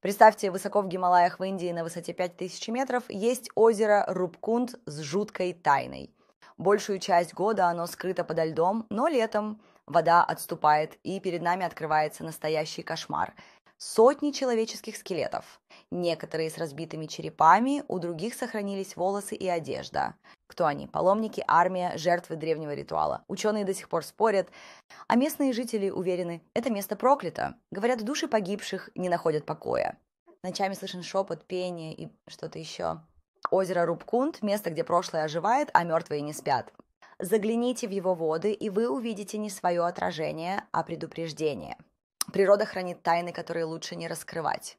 Представьте, высоко в Гималаях в Индии на высоте 5000 метров есть озеро Рупкунд с жуткой тайной. Большую часть года оно скрыто подо льдом, но летом вода отступает, и перед нами открывается настоящий кошмар. Сотни человеческих скелетов. Некоторые с разбитыми черепами, у других сохранились волосы и одежда. Кто они? Паломники, армия, жертвы древнего ритуала. Ученые до сих пор спорят, а местные жители уверены, это место проклято. Говорят, души погибших не находят покоя. Ночами слышен шепот, пение и что-то еще. Озеро Рупкунд – место, где прошлое оживает, а мертвые не спят. Загляните в его воды, и вы увидите не свое отражение, а предупреждение. Природа хранит тайны, которые лучше не раскрывать.